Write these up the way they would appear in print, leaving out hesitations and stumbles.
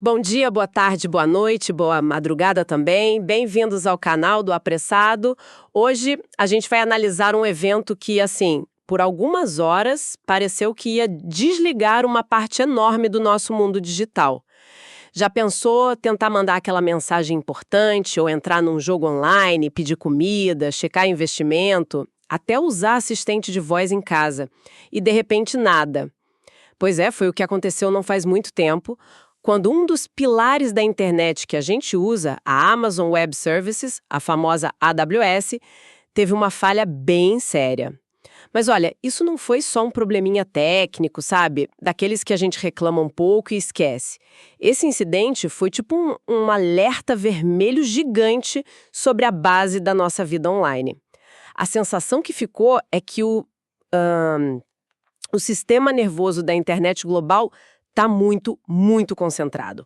Bom dia, boa tarde, boa noite, boa madrugada também. Bem-vindos ao canal do Apressado. Hoje a gente vai analisar um evento que, assim, por algumas horas pareceu que ia desligar uma parte enorme do nosso mundo digital. Já pensou tentar mandar aquela mensagem importante ou entrar num jogo online, pedir comida, checar investimento, até usar assistente de voz em casa? E de repente nada. Pois é, foi o que aconteceu não faz muito tempo, quando um dos pilares da internet que a gente usa, a Amazon Web Services, a famosa AWS, teve uma falha bem séria. Mas olha, isso não foi só um probleminha técnico, sabe? Daqueles que a gente reclama um pouco e esquece. Esse incidente foi tipo um alerta vermelho gigante sobre a base da nossa vida online. A sensação que ficou é que o sistema nervoso da internet global está muito concentrado.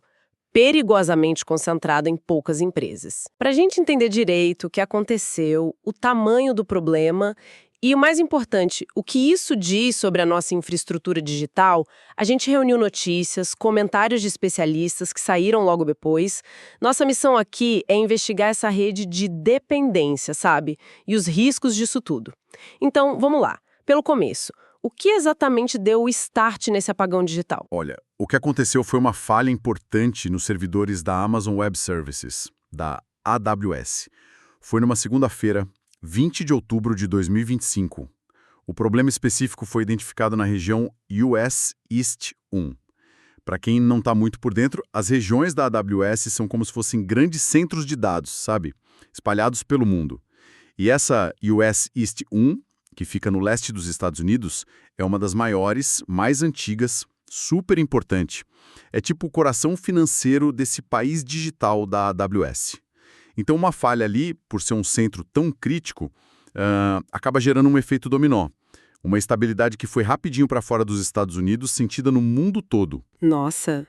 Perigosamente concentrado em poucas empresas. Para a gente entender direito o que aconteceu, o tamanho do problema e, o mais importante, o que isso diz sobre a nossa infraestrutura digital, a gente reuniu notícias, comentários de especialistas que saíram logo depois. Nossa missão aqui é investigar essa rede de dependência, sabe? E os riscos disso tudo. Então, vamos lá. Pelo começo. O que exatamente deu o start nesse apagão digital? Olha, o que aconteceu foi uma falha importante nos servidores da Amazon Web Services, da AWS. Foi numa segunda-feira, 20 de outubro de 2025. O problema específico foi identificado na região US East 1. Para quem não está muito por dentro, as regiões da AWS são como se fossem grandes centros de dados, sabe? Espalhados pelo mundo. E essa US East 1, que fica no leste dos Estados Unidos, é uma das maiores, mais antigas, super importante. É tipo o coração financeiro desse país digital da AWS. Então uma falha ali, por ser um centro tão crítico, acaba gerando um efeito dominó. Uma instabilidade que foi rapidinho para fora dos Estados Unidos, sentida no mundo todo. Nossa,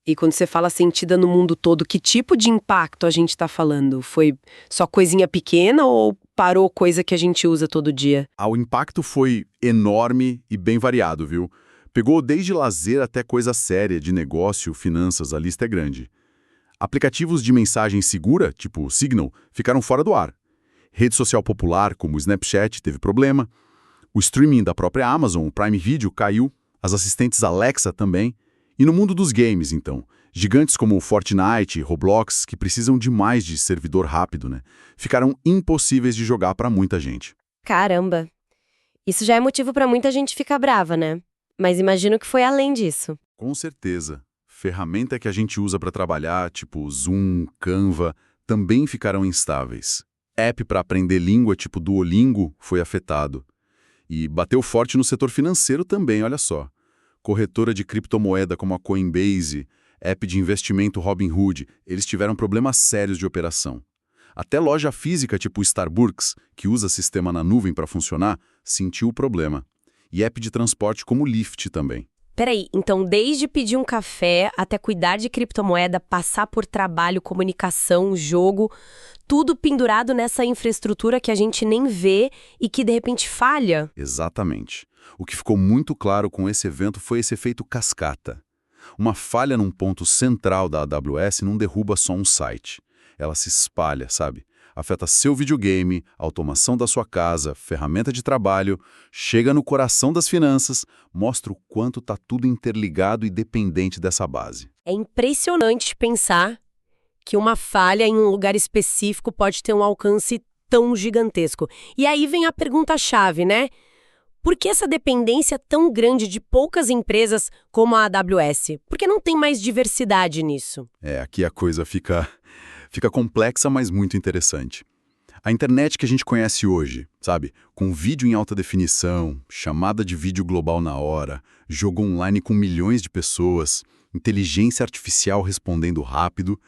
e quando você fala sentida no mundo todo, que tipo de impacto a gente está falando? Foi só coisinha pequena ou parou coisa que a gente usa todo dia? O impacto foi enorme e bem variado, viu? Pegou desde lazer até coisa séria, de negócio, finanças, a lista é grande. Aplicativos de mensagem segura, tipo o Signal, ficaram fora do ar. Rede social popular, como o Snapchat, teve problema. O streaming da própria Amazon, o Prime Video, caiu. As assistentes Alexa também. E no mundo dos games, então, gigantes como o Fortnite, Roblox, que precisam demais de servidor rápido, né? Ficaram impossíveis de jogar para muita gente. Caramba! Isso já é motivo para muita gente ficar brava, né? Mas imagino que foi além disso. Com certeza. Ferramenta que a gente usa para trabalhar, tipo Zoom, Canva, também ficaram instáveis. App para aprender língua, tipo Duolingo, foi afetado. E bateu forte no setor financeiro também, olha só. Corretora de criptomoeda como a Coinbase, app de investimento Robinhood, eles tiveram problemas sérios de operação. Até loja física tipo Starbucks, que usa sistema na nuvem para funcionar, sentiu o problema. E app de transporte como Lyft também. Peraí, então desde pedir um café até cuidar de criptomoeda, passar por trabalho, comunicação, jogo, tudo pendurado nessa infraestrutura que a gente nem vê e que de repente falha? Exatamente. O que ficou muito claro com esse evento foi esse efeito cascata. Uma falha num ponto central da AWS não derruba só um site. Ela se espalha, sabe? Afeta seu videogame, a automação da sua casa, ferramenta de trabalho, chega no coração das finanças, mostra o quanto está tudo interligado e dependente dessa base. É impressionante pensar que uma falha em um lugar específico pode ter um alcance tão gigantesco. E aí vem a pergunta-chave, né? Por que essa dependência tão grande de poucas empresas como a AWS? Por que não tem mais diversidade nisso? Aqui a coisa fica complexa, mas muito interessante. A internet que a gente conhece hoje, sabe? Com vídeo em alta definição, chamada de vídeo global na hora, jogo online com milhões de pessoas, inteligência artificial respondendo rápido,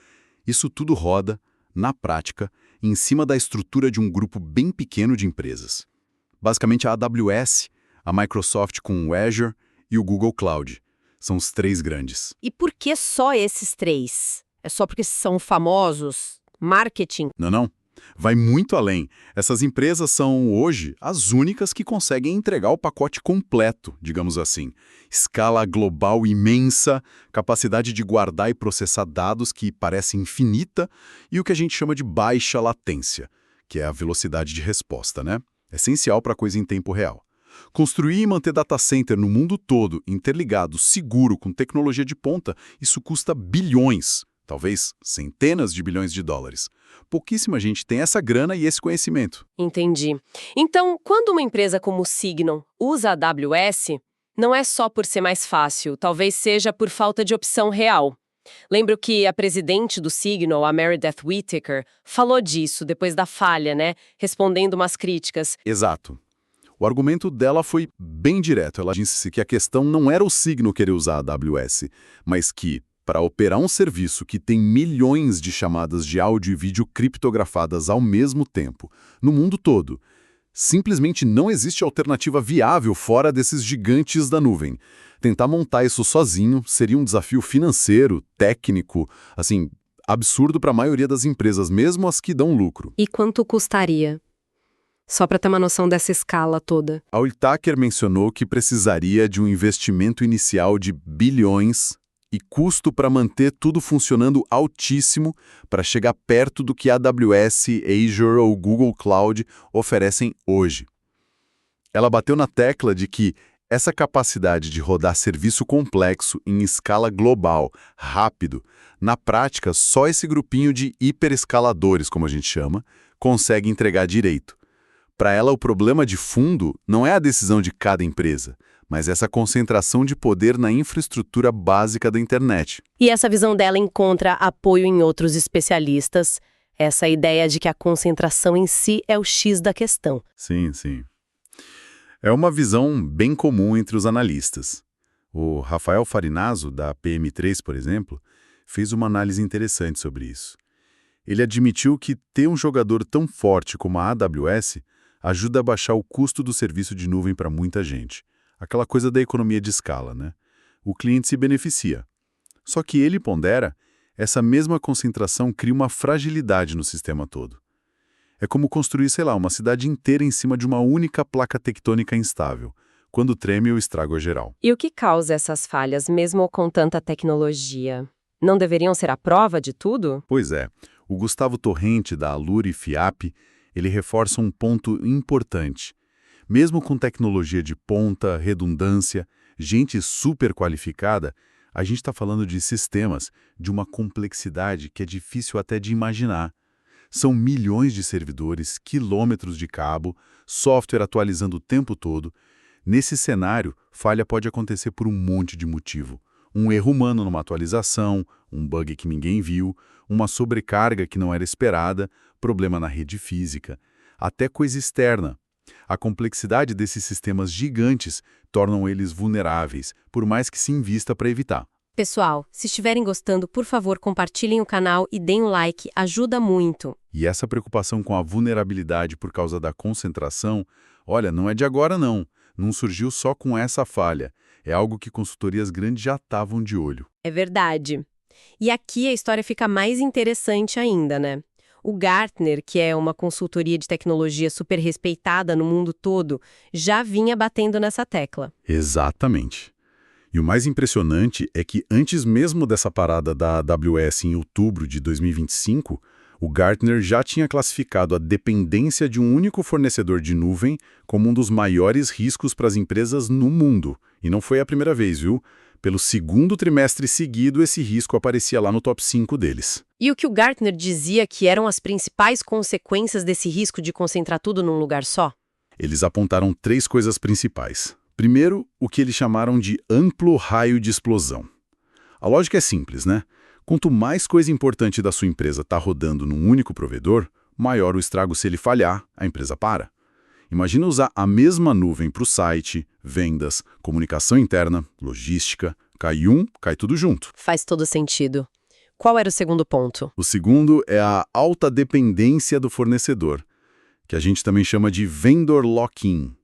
isso tudo roda, na prática, em cima da estrutura de um grupo bem pequeno de empresas. Basicamente a AWS, a Microsoft com o Azure e o Google Cloud. São os três grandes. E por que só esses três? É só porque são famosos? Marketing? Não. Vai muito além. Essas empresas são, hoje, as únicas que conseguem entregar o pacote completo, digamos assim. Escala global imensa, capacidade de guardar e processar dados que parece infinita e o que a gente chama de baixa latência, que é a velocidade de resposta, né? Essencial para coisa em tempo real. Construir e manter data center no mundo todo, interligado, seguro, com tecnologia de ponta, isso custa bilhões, talvez centenas de bilhões de dólares. Pouquíssima gente tem essa grana e esse conhecimento. Entendi. Então, quando uma empresa como o Signal usa a AWS, não é só por ser mais fácil, talvez seja por falta de opção real. Lembro que a presidente do Signal, a Meredith Whittaker, falou disso depois da falha, né? Respondendo umas críticas. Exato. O argumento dela foi bem direto. Ela disse que a questão não era o Signal querer usar a AWS, mas que, para operar um serviço que tem milhões de chamadas de áudio e vídeo criptografadas ao mesmo tempo, no mundo todo, simplesmente não existe alternativa viável fora desses gigantes da nuvem. Tentar montar isso sozinho seria um desafio financeiro, técnico, assim, absurdo para a maioria das empresas, mesmo as que dão lucro. E quanto custaria? Só para ter uma noção dessa escala toda. A Whittaker mencionou que precisaria de um investimento inicial de bilhões e custo para manter tudo funcionando altíssimo para chegar perto do que a AWS, Azure ou Google Cloud oferecem hoje. Ela bateu na tecla de que essa capacidade de rodar serviço complexo em escala global, rápido, na prática só esse grupinho de hiperescaladores, como a gente chama, consegue entregar direito. Para ela, o problema de fundo não é a decisão de cada empresa, mas essa concentração de poder na infraestrutura básica da internet. E essa visão dela encontra apoio em outros especialistas, essa ideia de que a concentração em si é o X da questão. Sim, sim. É uma visão bem comum entre os analistas. O Rafael Farinazzo, da PM3, por exemplo, fez uma análise interessante sobre isso. Ele admitiu que ter um jogador tão forte como a AWS ajuda a baixar o custo do serviço de nuvem para muita gente. Aquela coisa da economia de escala, né? O cliente se beneficia. Só que ele pondera, essa mesma concentração cria uma fragilidade no sistema todo. É como construir, sei lá, uma cidade inteira em cima de uma única placa tectônica instável. Quando treme, o estrago é geral. E o que causa essas falhas, mesmo com tanta tecnologia? Não deveriam ser a prova de tudo? Pois é. O Gustavo Torrente, da Alure FIAP, ele reforça um ponto importante. Mesmo com tecnologia de ponta, redundância, gente super qualificada, a gente está falando de sistemas de uma complexidade que é difícil até de imaginar. São milhões de servidores, quilômetros de cabo, software atualizando o tempo todo. Nesse cenário, falha pode acontecer por um monte de motivo. Um erro humano numa atualização, um bug que ninguém viu, uma sobrecarga que não era esperada, problema na rede física, até coisa externa. A complexidade desses sistemas gigantes tornam eles vulneráveis, por mais que se invista para evitar. Pessoal, se estiverem gostando, por favor, compartilhem o canal e deem um like, ajuda muito. E essa preocupação com a vulnerabilidade por causa da concentração, olha, não é de agora não. Não surgiu só com essa falha. É algo que consultorias grandes já estavam de olho. É verdade. E aqui a história fica mais interessante ainda, né? O Gartner, que é uma consultoria de tecnologia super respeitada no mundo todo, já vinha batendo nessa tecla. Exatamente. E o mais impressionante é que antes mesmo dessa parada da AWS em outubro de 2025, o Gartner já tinha classificado a dependência de um único fornecedor de nuvem como um dos maiores riscos para as empresas no mundo. E não foi a primeira vez, viu? Pelo segundo trimestre seguido, esse risco aparecia lá no top 5 deles. E o que o Gartner dizia que eram as principais consequências desse risco de concentrar tudo num lugar só? Eles apontaram 3 coisas principais. Primeiro, o que eles chamaram de amplo raio de explosão. A lógica é simples, né? Quanto mais coisa importante da sua empresa está rodando num único provedor, maior o estrago se ele falhar, a empresa para. Imagina usar a mesma nuvem para o site, vendas, comunicação interna, logística. Cai um, cai tudo junto. Faz todo sentido. Qual era o segundo ponto? O segundo é a alta dependência do fornecedor, que a gente também chama de vendor lock-in.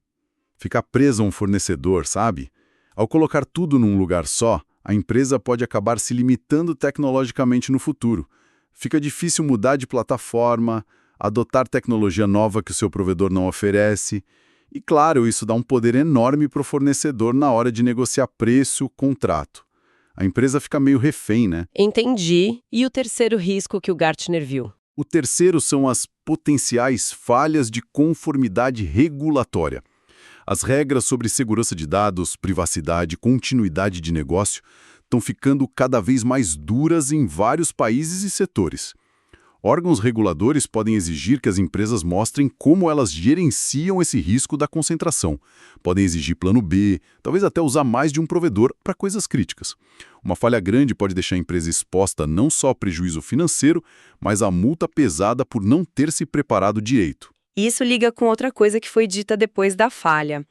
Ficar preso a um fornecedor, sabe? Ao colocar tudo num lugar só, a empresa pode acabar se limitando tecnologicamente no futuro. Fica difícil mudar de plataforma, adotar tecnologia nova que o seu provedor não oferece. E, claro, isso dá um poder enorme para o fornecedor na hora de negociar preço, contrato. A empresa fica meio refém, né? Entendi. E o terceiro risco que o Gartner viu? O terceiro são as potenciais falhas de conformidade regulatória. As regras sobre segurança de dados, privacidade e continuidade de negócio estão ficando cada vez mais duras em vários países e setores. Órgãos reguladores podem exigir que as empresas mostrem como elas gerenciam esse risco da concentração. Podem exigir plano B, talvez até usar mais de um provedor para coisas críticas. Uma falha grande pode deixar a empresa exposta não só ao prejuízo financeiro, mas à multa pesada por não ter se preparado direito. Isso liga com outra coisa que foi dita depois da falha.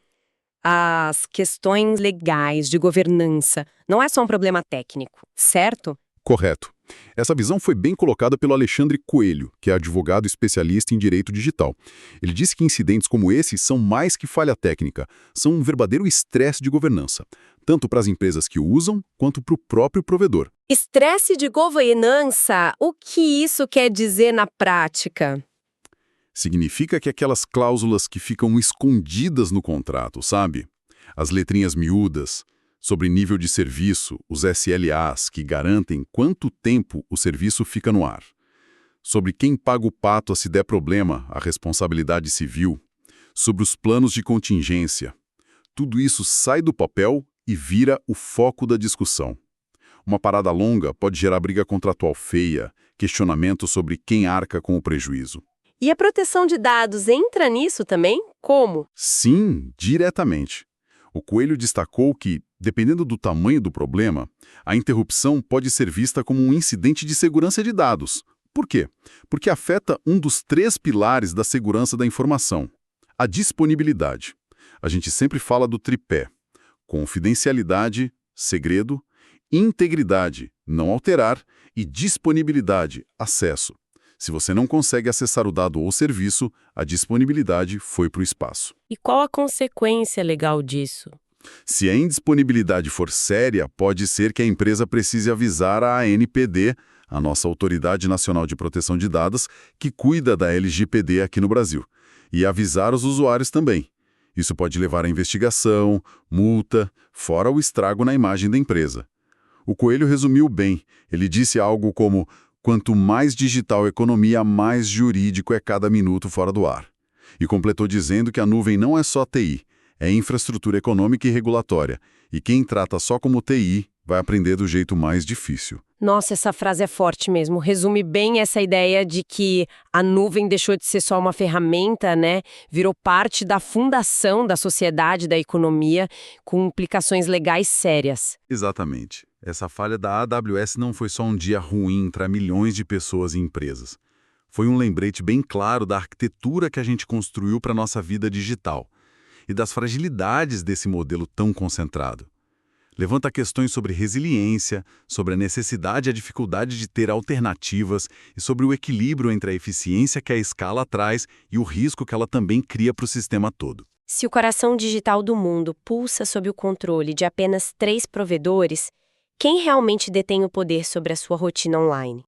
As questões legais de governança. Não é só um problema técnico, certo? Correto. Essa visão foi bem colocada pelo Alexandre Coelho, que é advogado especialista em direito digital. Ele disse que incidentes como esse são mais que falha técnica, são um verdadeiro estresse de governança, tanto para as empresas que o usam, quanto para o próprio provedor. Estresse de governança, o que isso quer dizer na prática? Significa que aquelas cláusulas que ficam escondidas no contrato, sabe? As letrinhas miúdas, sobre nível de serviço, os SLAs, que garantem quanto tempo o serviço fica no ar. Sobre quem paga o pato se der problema, a responsabilidade civil. Sobre os planos de contingência. Tudo isso sai do papel e vira o foco da discussão. Uma parada longa pode gerar briga contratual feia, questionamento sobre quem arca com o prejuízo. E a proteção de dados entra nisso também? Como? Sim, diretamente. O Coelho destacou que, dependendo do tamanho do problema, a interrupção pode ser vista como um incidente de segurança de dados. Por quê? Porque afeta um dos 3 pilares da segurança da informação: a disponibilidade. A gente sempre fala do tripé: confidencialidade, segredo, integridade, não alterar, e disponibilidade, acesso. Se você não consegue acessar o dado ou serviço, a disponibilidade foi para o espaço. E qual a consequência legal disso? Se a indisponibilidade for séria, pode ser que a empresa precise avisar a ANPD, a nossa Autoridade Nacional de Proteção de Dados, que cuida da LGPD aqui no Brasil, e avisar os usuários também. Isso pode levar a investigação, multa, fora o estrago na imagem da empresa. O Coelho resumiu bem. Ele disse algo como: quanto mais digital a economia, mais jurídico é cada minuto fora do ar. E completou dizendo que a nuvem não é só TI, é infraestrutura econômica e regulatória, e quem trata só como TI vai aprender do jeito mais difícil. Nossa, essa frase é forte mesmo. Resume bem essa ideia de que a nuvem deixou de ser só uma ferramenta, né? Virou parte da fundação da sociedade, da economia, com implicações legais sérias. Exatamente. Essa falha da AWS não foi só um dia ruim para milhões de pessoas e empresas. Foi um lembrete bem claro da arquitetura que a gente construiu para a nossa vida digital e das fragilidades desse modelo tão concentrado. Levanta questões sobre resiliência, sobre a necessidade e a dificuldade de ter alternativas e sobre o equilíbrio entre a eficiência que a escala traz e o risco que ela também cria para o sistema todo. Se o coração digital do mundo pulsa sob o controle de apenas 3 provedores, quem realmente detém o poder sobre a sua rotina online?